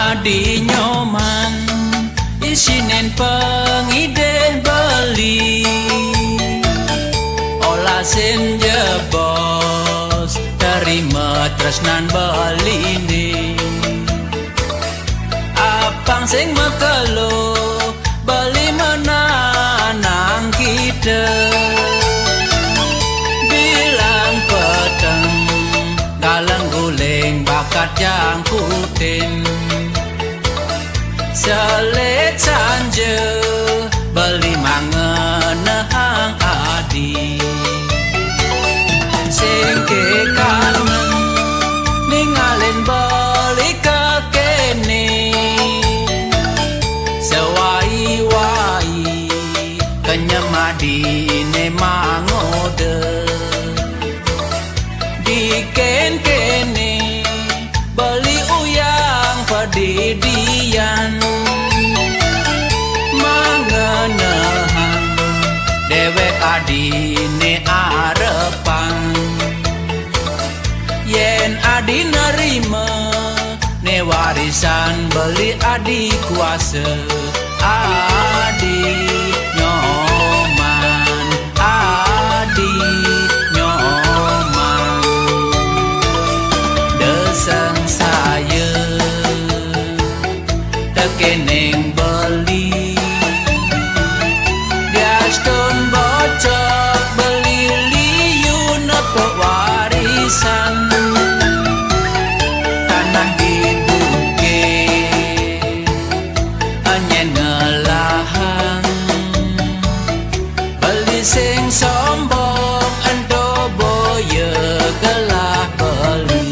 adi nyoman isinen pengide beli olah sen jebos terima tresnan beline apang sing mekelo beli menanang kita bilang peteng galang guling bakat yang kutin selet sanje beli mangenehang adi sing ke kanan ningalin beli ke kene sewai-wai kenyemadine mangode diken kene beli uyang pedidian mangenehan dewek adine arepan yen adi nerima ne warisan beli adi kuasa adi nyoman adi nyoman desang saya tekeneng beli diaston bocok beli liun pewarisan tanah dibuke hanya ngelahang beli sing sombong endo boye gelah beli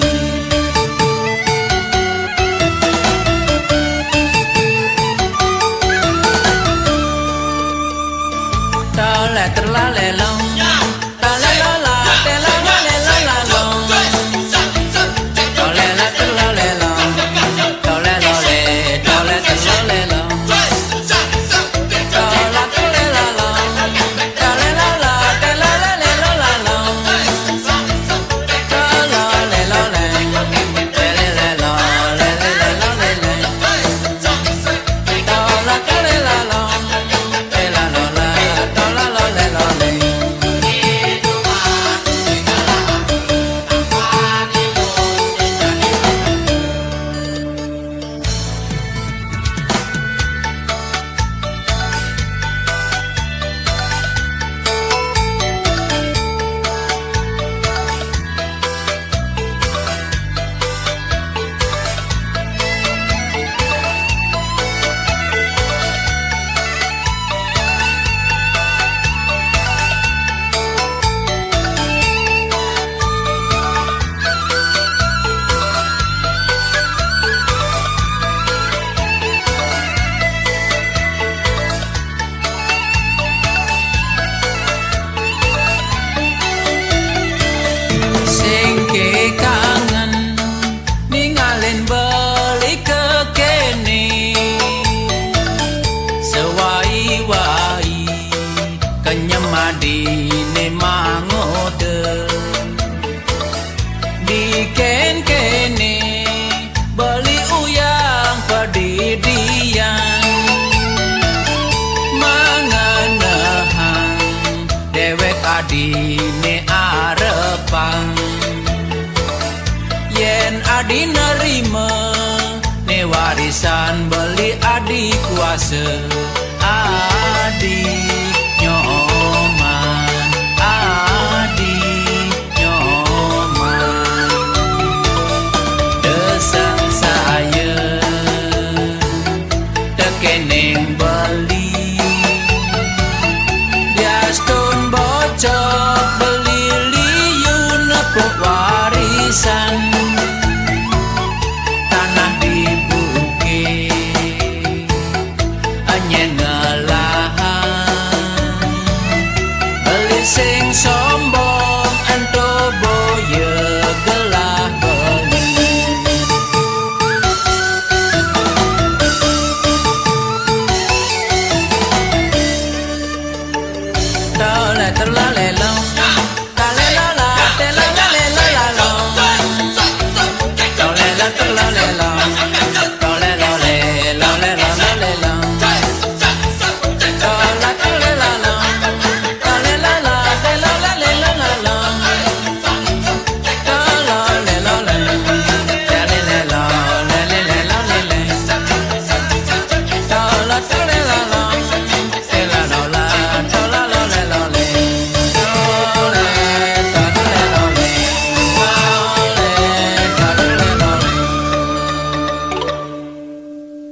tole terlalelong talelola telalalalong tole terlalelong tolelole tole terlalelong tola telelalong talelala telalalalong tolaleloleng telelelo leleloleleng tola telelalong telalola tolaloleloleng kenyemadine mangode diken kene beli uyang pedidian mangenehan dewek adine arepan yen adi nerima ne warisan beli adi kuasa adi